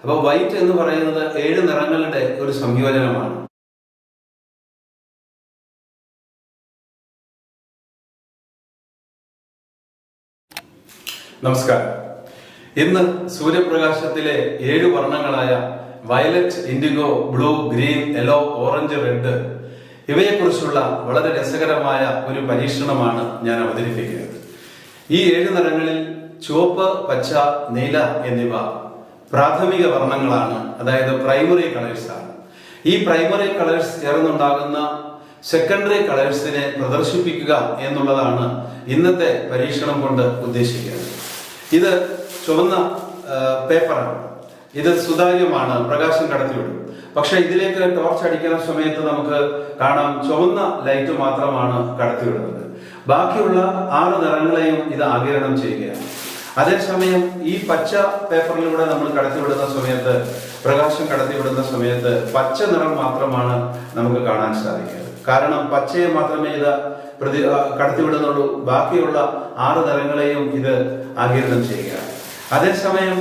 അപ്പോൾ വൈറ്റ് എന്ന് പറയുന്നത് 7 നിറങ്ങളുടെ ഒരു സംയോജനമാണ്. നമസ്കാരം. ഇന്ന് സൂര്യപ്രകാശത്തിലെ 7 വർണ്ണങ്ങളായ violet, indigo, blue, green, yellow, orange, red ഇവയെക്കുറിച്ചുള്ള വളരെ രസകരമായ ഒരു പരീക്ഷണമാണ് ഞാൻ അവതരിപ്പിക്കുന്നത്. ഈ 7 നിറങ്ങളിൽ ചുവപ്പ്, പച്ച, നീല എന്നിവ പ്രാഥമിക വർണ്ണങ്ങളാണ്, അതായത് പ്രൈമറി കളേഴ്സ് ആണ്. ഈ പ്രൈമറി കളേഴ്സ് ചേർന്നുണ്ടാകുന്ന സെക്കൻഡറി കളേഴ്സിനെ പ്രദർശിപ്പിക്കുക എന്നുള്ളതാണ് ഇന്നത്തെ പരീക്ഷണം കൊണ്ട് ഉദ്ദേശിക്കുന്നത്. ഇത് ചുവന്ന പേപ്പറാണ്. ഇത് സുതാര്യമാണ്, പ്രകാശം കടത്തിവിടും. പക്ഷെ ഇതിലേക്ക് ടോർച്ച് അടിക്കുന്ന സമയത്ത് നമുക്ക് കാണാം ചുവന്ന ലൈറ്റ് മാത്രമാണ് കടത്തിവിടുന്നത്. ബാക്കിയുള്ള 6 നിറങ്ങളെയും ഇത് ആഗിരണം ചെയ്യുകയാണ്. അതേസമയം ഈ പച്ച പേപ്പറിലൂടെ നമ്മൾ കടത്തിവിടുന്ന സമയത്ത്, പ്രകാശം കടത്തിവിടുന്ന സമയത്ത് പച്ച നിറം മാത്രമാണ് നമുക്ക് കാണാൻ സാധിക്കുന്നത്. കാരണം പച്ചയെ മാത്രമേ ഇത് കടത്തിവിടുന്നുള്ളൂ. ബാക്കിയുള്ള 6 നിറങ്ങളെയും ഇത് ആഗിരണം ചെയ്യുകയാണ്. അതേസമയം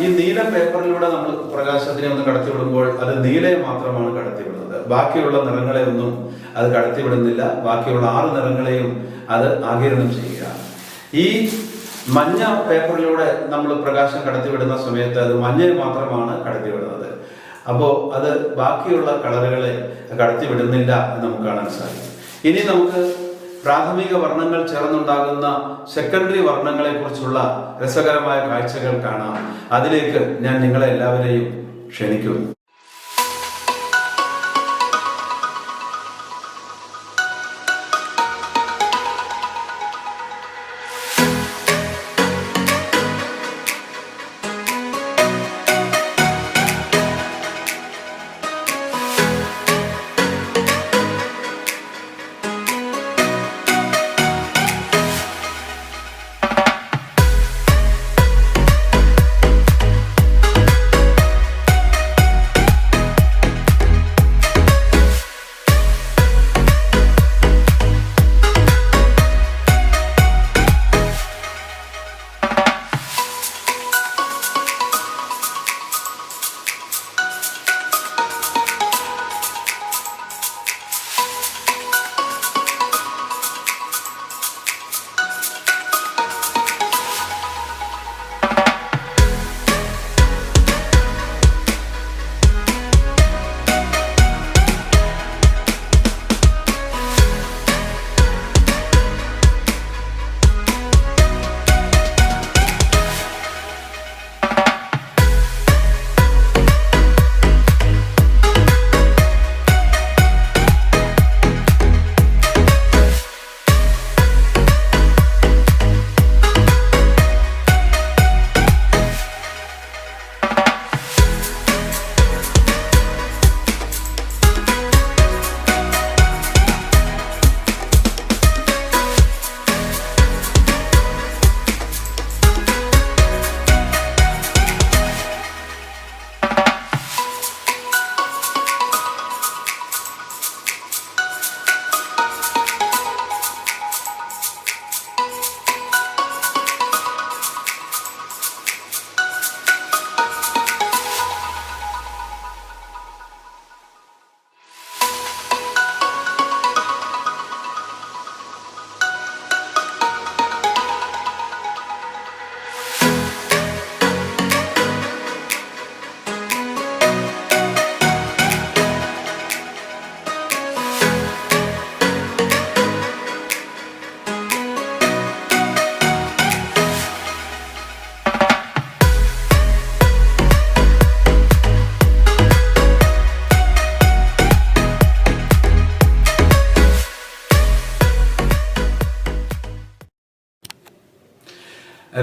ഈ നീല പേപ്പറിലൂടെ നമ്മൾ പ്രകാശത്തിനെ ഒന്ന് കടത്തിവിടുമ്പോൾ അത് നീലയെ മാത്രമാണ് കടത്തിവിടുന്നത്. ബാക്കിയുള്ള നിറങ്ങളെ ഒന്നും അത് കടത്തിവിടുന്നില്ല. ബാക്കിയുള്ള 6 നിറങ്ങളെയും അത് ആഗിരണം ചെയ്യുകയാണ്. ഈ മഞ്ഞ പേപ്പറിലൂടെ നമ്മൾ പ്രകാശം കടത്തിവിടുന്ന സമയത്ത് അത് മഞ്ഞയെ മാത്രമാണ് കടത്തിവിടുന്നത്. അപ്പോൾ അത് ബാക്കിയുള്ള കളറുകളെ കടത്തിവിടുന്നില്ല എന്ന് നമുക്ക് കാണാൻ സാധിക്കും. ഇനി നമുക്ക് പ്രാഥമിക വർണ്ണങ്ങൾ ചേർന്നുണ്ടാകുന്ന സെക്കൻഡറി വർണ്ണങ്ങളെ കുറിച്ചുള്ള രസകരമായ കാഴ്ചകൾ കാണാം. അതിലേക്ക് ഞാൻ നിങ്ങളെ എല്ലാവരെയും ക്ഷണിക്കുന്നു.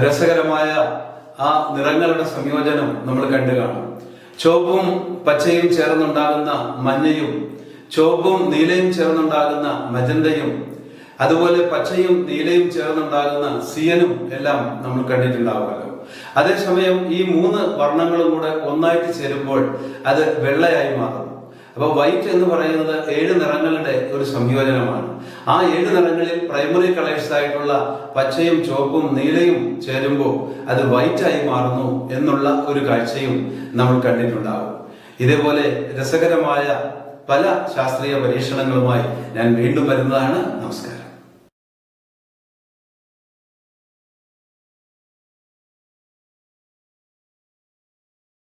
രസകരമായ ആ നിറങ്ങളുടെ സംയോജനം നമ്മൾ കണ്ടു കാണും. ചുവപ്പും പച്ചയും ചേർന്നുണ്ടാകുന്ന മഞ്ഞയും, ചുവപ്പും നീലയും ചേർന്നുണ്ടാകുന്ന മജന്തയും, അതുപോലെ പച്ചയും നീലയും ചേർന്നുണ്ടാകുന്ന സിയനും എല്ലാം നമ്മൾ കണ്ടിട്ടുണ്ടാവുമല്ലോ. അതേസമയം ഈ 3 വർണ്ണങ്ങളും കൂടെ ഒന്നായിട്ട് ചേരുമ്പോൾ അത് വെള്ളയായി മാറും. അപ്പോൾ വൈറ്റ് എന്ന് പറയുന്നത് 7 നിറങ്ങളുടെ ഒരു സംയോജനമാണ്. ആ 7 നിറങ്ങളിൽ പ്രൈമറി കളേഴ്സ് ആയിട്ടുള്ള പച്ചയും ചുവപ്പും നീലയും ചേരുമ്പോൾ അത് വൈറ്റായി മാറുന്നു എന്നുള്ള ഒരു കാഴ്ചയും നമ്മൾ കണ്ടിട്ടുണ്ടാകും. ഇതേപോലെ രസകരമായ പല ശാസ്ത്രീയ പരീക്ഷണങ്ങളുമായി ഞാൻ വീണ്ടും വരുന്നതാണ്. നമസ്കാരം.